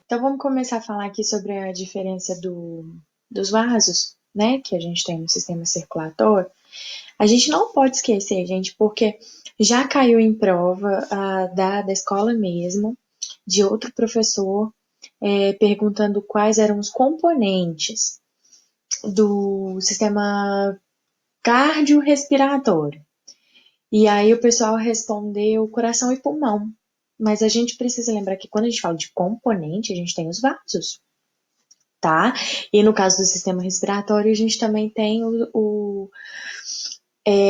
Então, vamos começar a falar aqui sobre a diferença dos vasos, né, que a gente tem no sistema circulatório. A gente não pode esquecer, gente, porque já caiu em prova da escola mesmo, de outro professor, perguntando quais eram os componentes do sistema cardiorrespiratório. E aí o pessoal respondeu coração e pulmão. Mas a gente precisa lembrar que quando a gente fala de componente, a gente tem os vasos, tá? E no caso do sistema respiratório, a gente também tem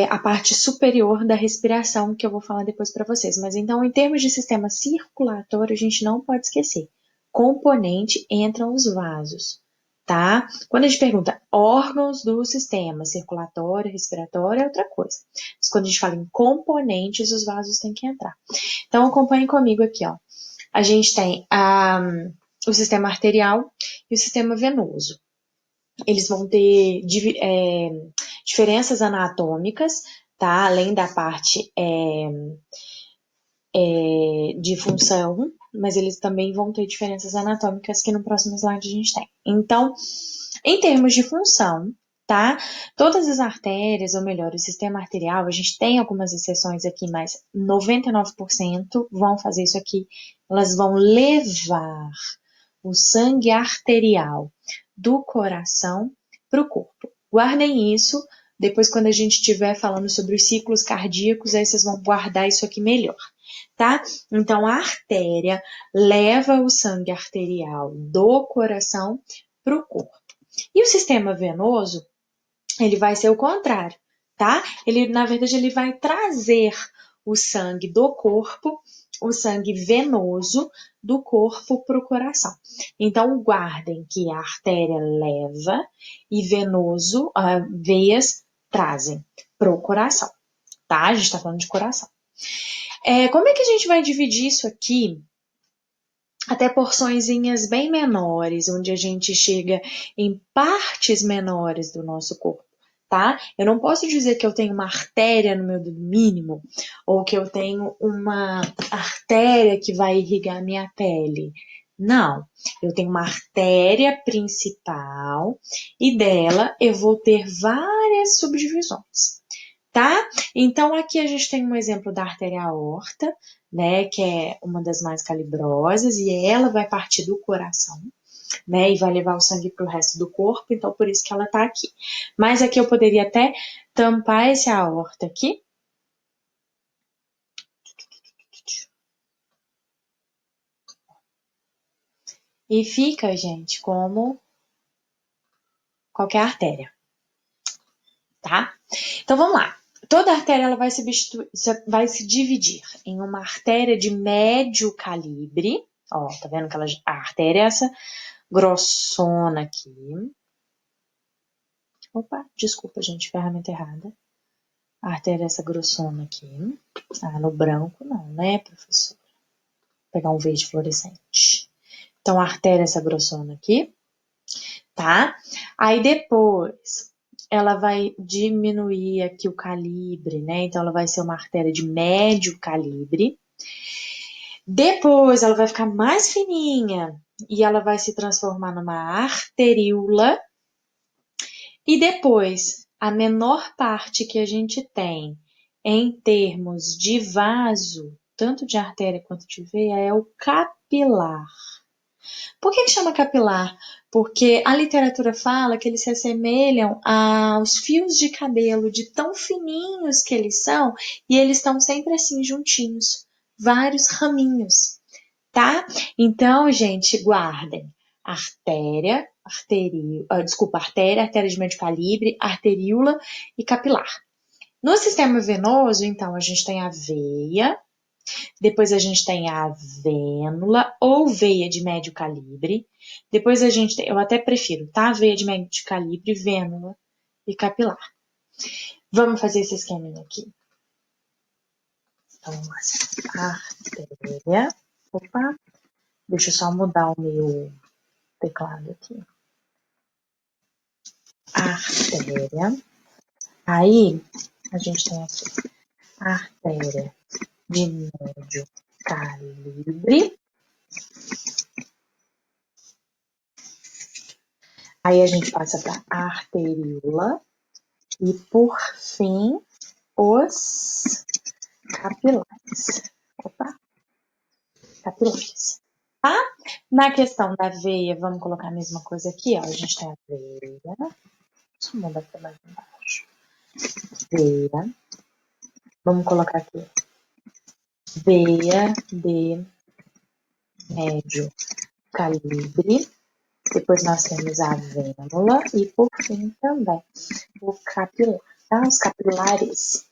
a parte superior da respiração, que eu vou falar depois para vocês. Mas então, em termos de sistema circulatório, a gente não pode esquecer. Componente entram os vasos, tá? Quando a gente pergunta órgãos do sistema circulatório, respiratório, é outra coisa. Mas quando a gente fala em componentes, os vasos têm que entrar. Então, acompanhem comigo aqui, ó. A gente tem o sistema arterial e o sistema venoso. Eles vão ter diferenças anatômicas, tá? Além da parte de função, mas eles também vão ter diferenças anatômicas que no próximo slide a gente tem. Então, em termos de função, tá? Todas as artérias, ou melhor, o sistema arterial, a gente tem algumas exceções aqui, mas 99% vão fazer isso aqui. Elas vão levar o sangue arterial do coração para o corpo. Guardem isso, depois quando a gente estiver falando sobre os ciclos cardíacos, aí vocês vão guardar isso aqui melhor, tá? Então, a artéria leva o sangue arterial do coração para o corpo. E o sistema venoso, ele vai ser o contrário, tá? Na verdade, ele vai trazer o sangue do corpo, o sangue venoso do corpo para o coração. Então, guardem que a artéria leva e venoso, veias trazem para o coração, tá? A gente está falando de coração. Como é que a gente vai dividir isso aqui? Até porçõezinhas bem menores, onde a gente chega em partes menores do nosso corpo, tá? Eu não posso dizer que eu tenho uma artéria no meu dedo mínimo, ou que eu tenho uma artéria que vai irrigar a minha pele. Não, eu tenho uma artéria principal e dela eu vou ter várias subdivisões, tá? Então, aqui a gente tem um exemplo da artéria aorta, né, que é uma das mais calibrosas, e ela vai partir do coração, né, e vai levar o sangue para o resto do corpo, então por isso que ela tá aqui. Mas aqui eu poderia até tampar esse aorta aqui. E fica, gente, como qualquer artéria, tá? Então, vamos lá. Toda artéria ela vai se dividir em uma artéria de médio calibre. Ó, tá vendo que a artéria é essa grossona aqui. Opa, desculpa, gente, ferramenta errada. A artéria é essa grossona aqui. No branco não, né, professora? Vou pegar um verde fluorescente. Então, a artéria é essa grossona aqui, tá? Aí depois ela vai diminuir aqui o calibre, né? Então, ela vai ser uma artéria de médio calibre. Depois, ela vai ficar mais fininha e ela vai se transformar numa arteríola. E depois, a menor parte que a gente tem em termos de vaso, tanto de artéria quanto de veia, é o capilar. Por que chama capilar? Porque a literatura fala que eles se assemelham aos fios de cabelo, de tão fininhos que eles são, e eles estão sempre assim juntinhos, vários raminhos, tá? Então, gente, guardem artéria, artéria de médio calibre, arteríola e capilar. No sistema venoso, então, a gente tem a veia, depois a gente tem a vênula ou veia de médio calibre. Depois a gente tem, eu até prefiro, tá? Veia de médio calibre, vênula e capilar. Vamos fazer esse esqueminha aqui. Então, artéria. Opa, deixa eu só mudar o meu teclado aqui. Artéria. Aí, a gente tem aqui artéria de médio calibre. Aí a gente passa para a arteríola e, por fim, os capilares. Opa, capilares. Tá? Na questão da veia, vamos colocar a mesma coisa aqui, ó. A gente tem a veia. Deixa eu mudar para mais embaixo. Veia. Vamos colocar aqui. Veia de médio calibre. Depois nós temos a vênula e, por fim, também o capilar, tá? Os capilares.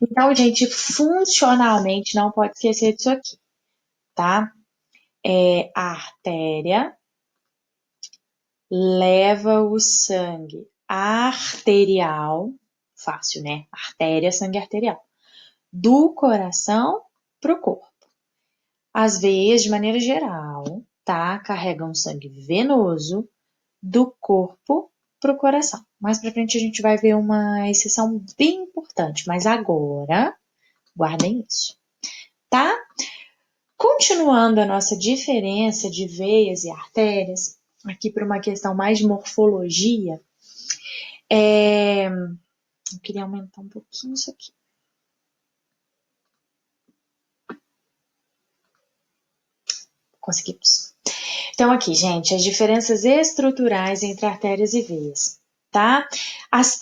Então, gente, funcionalmente, não pode esquecer disso aqui, tá? A artéria leva o sangue arterial, fácil, né? Artéria, sangue arterial, do coração para o corpo. As veias, de maneira geral, tá? Carregam sangue venoso do corpo para o coração. Mais para frente a gente vai ver uma exceção bem importante, mas agora guardem isso, tá? Continuando a nossa diferença de veias e artérias, aqui para uma questão mais de morfologia, eu queria aumentar um pouquinho isso aqui. Conseguimos. Então, aqui, gente, as diferenças estruturais entre artérias e veias, tá? As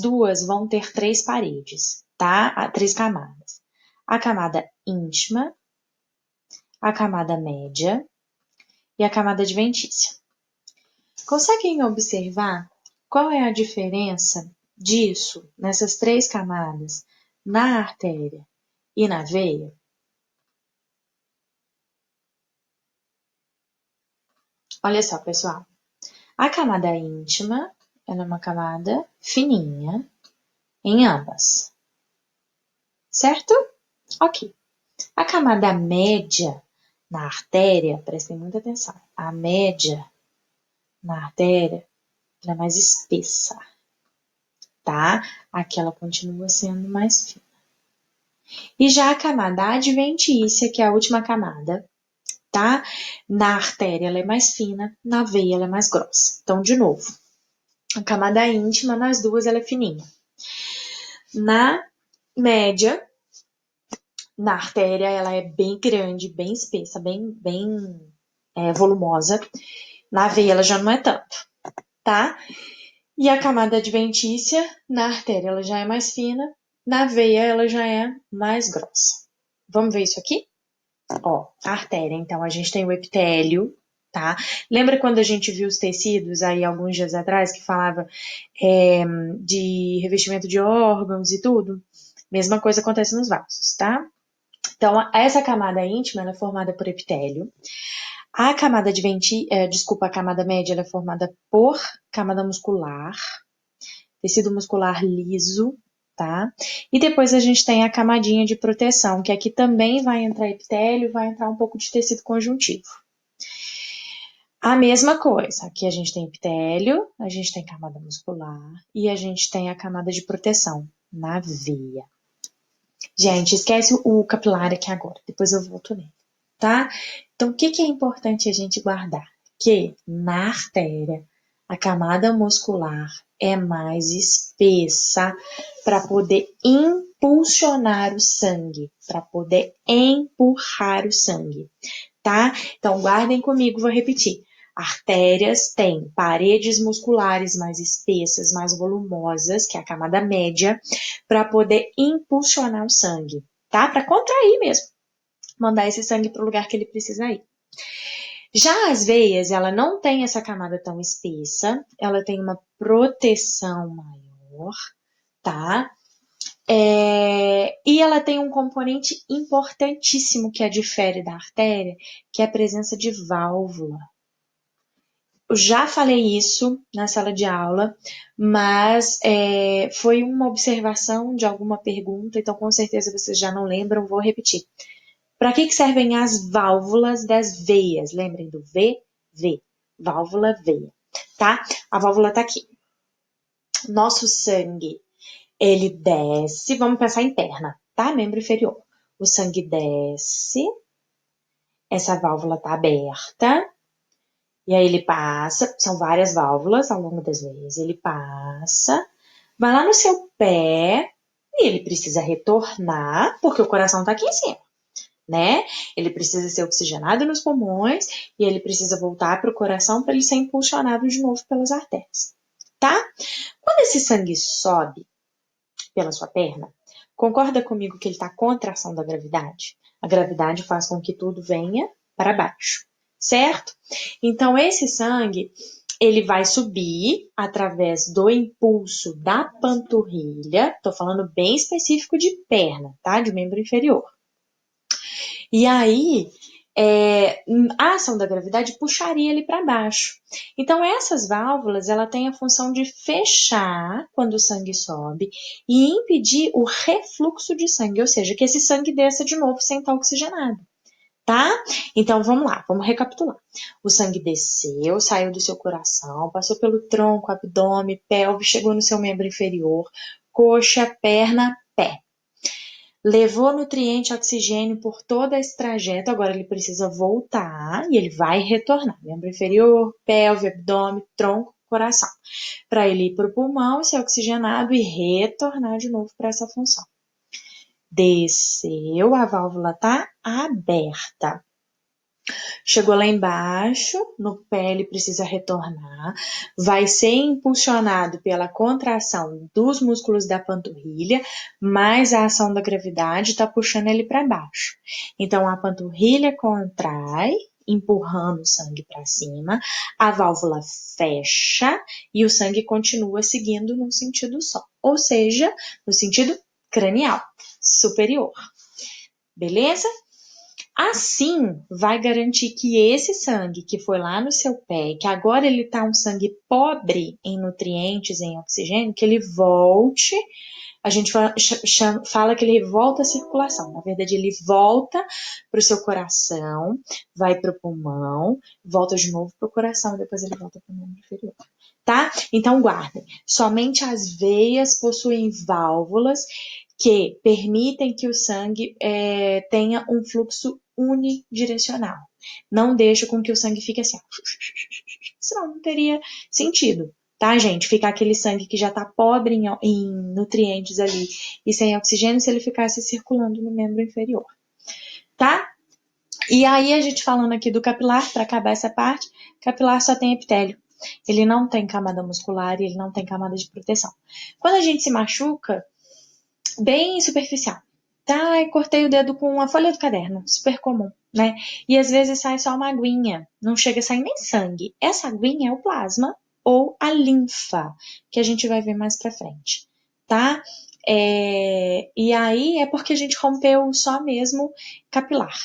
duas vão ter 3 paredes, tá? 3 camadas. A camada íntima, a camada média e a camada adventícia. Conseguem observar qual é a diferença disso nessas 3 camadas na artéria e na veia? Olha só, pessoal. A camada íntima ela é uma camada fininha em ambas, certo? Ok. A camada média na artéria, prestem muita atenção, a média na artéria ela é mais espessa, tá? Aqui ela continua sendo mais fina. E já a camada adventícia, que é a última camada, tá? Na artéria ela é mais fina, na veia ela é mais grossa. Então, de novo, a camada íntima nas duas ela é fininha. Na média, na artéria ela é bem grande, bem espessa, bem volumosa. Na veia ela já não é tanto, tá? E a camada adventícia, na artéria ela já é mais fina, na veia ela já é mais grossa. Vamos ver isso aqui? Ó, a artéria, então a gente tem o epitélio, tá? Lembra quando a gente viu os tecidos aí alguns dias atrás que falava de revestimento de órgãos e tudo? Mesma coisa acontece nos vasos, tá? Então, essa camada íntima ela é formada por epitélio. A camada a camada média ela é formada por camada muscular, tecido muscular liso, tá? E depois a gente tem a camadinha de proteção, que aqui também vai entrar epitélio, vai entrar um pouco de tecido conjuntivo. A mesma coisa, aqui a gente tem epitélio, a gente tem camada muscular e a gente tem a camada de proteção na veia. Gente, esquece o capilar aqui agora, depois eu volto nele, tá? Então, o que é importante a gente guardar? Que na artéria, a camada muscular é mais espessa para poder impulsionar o sangue, para poder empurrar o sangue, tá? Então, guardem comigo, vou repetir. Artérias têm paredes musculares mais espessas, mais volumosas, que é a camada média, para poder impulsionar o sangue, tá? Para contrair mesmo, mandar esse sangue para o lugar que ele precisa ir. Já as veias, ela não tem essa camada tão espessa, ela tem uma proteção maior, tá? E ela tem um componente importantíssimo que a difere da artéria, que é a presença de válvula. Eu já falei isso na sala de aula, mas foi uma observação de alguma pergunta, então com certeza vocês já não lembram, vou repetir. Para que servem as válvulas das veias? Lembrem do V, válvula, veia, tá? A válvula tá aqui. Nosso sangue, ele desce, vamos pensar em perna, tá? Membro inferior. O sangue desce, essa válvula tá aberta, E aí ele passa, são várias válvulas ao longo das veias. Ele passa, vai lá no seu pé e ele precisa retornar, porque o coração está aqui em cima, né? Ele precisa ser oxigenado nos pulmões e ele precisa voltar para o coração para ele ser impulsionado de novo pelas artérias, tá? Quando esse sangue sobe pela sua perna, concorda comigo que ele está contra a ação da gravidade? A gravidade faz com que tudo venha para baixo, certo? Então, esse sangue, ele vai subir através do impulso da panturrilha, tô falando bem específico de perna, tá? De membro inferior. E aí, a ação da gravidade puxaria ele para baixo. Então, essas válvulas, ela tem a função de fechar quando o sangue sobe e impedir o refluxo de sangue, ou seja, que esse sangue desça de novo sem estar oxigenado, tá? Então, vamos lá, vamos recapitular. O sangue desceu, saiu do seu coração, passou pelo tronco, abdômen, pelve, chegou no seu membro inferior, coxa, perna, pé. Levou nutriente, oxigênio por todo esse trajeto, agora ele precisa voltar e ele vai retornar. Membro inferior, pelve, abdômen, tronco, coração. Para ele ir para o pulmão, ser oxigenado e retornar de novo para essa função. Desceu, a válvula está aberta. Chegou lá embaixo, no pé ele precisa retornar, vai ser impulsionado pela contração dos músculos da panturrilha, mas a ação da gravidade está puxando ele para baixo. Então a panturrilha contrai, empurrando o sangue para cima, a válvula fecha e o sangue continua seguindo num sentido só, ou seja, no sentido cranial, superior. Beleza? Assim, vai garantir que esse sangue que foi lá no seu pé, que agora ele está um sangue pobre em nutrientes, em oxigênio, que ele volte. A gente fala que ele volta à circulação. Na verdade, ele volta para o seu coração, vai para o pulmão, volta de novo para o coração, e depois ele volta para o membro inferior. Tá? Então, guardem. Somente as veias possuem válvulas que permitem que o sangue tenha um fluxo unidirecional. Não deixa com que o sangue fique assim, senão não teria sentido, tá, gente? Ficar aquele sangue que já tá pobre em nutrientes ali e sem oxigênio se ele ficasse circulando no membro inferior, tá? E aí a gente falando aqui do capilar, para acabar essa parte, capilar só tem epitélio. Ele não tem camada muscular e ele não tem camada de proteção. Quando a gente se machuca, bem superficial. Tá, eu cortei o dedo com uma folha do caderno, super comum, né? E às vezes sai só uma aguinha, não chega a sair nem sangue. Essa aguinha é o plasma ou a linfa, que a gente vai ver mais pra frente, tá? E aí é porque a gente rompeu só mesmo capilar,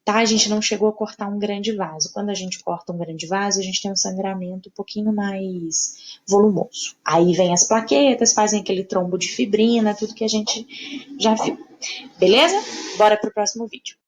tá? A gente não chegou a cortar um grande vaso. Quando a gente corta um grande vaso, a gente tem um sangramento um pouquinho mais volumoso. Aí vem as plaquetas, fazem aquele trombo de fibrina, tudo que a gente já viu. Beleza? Bora pro próximo vídeo.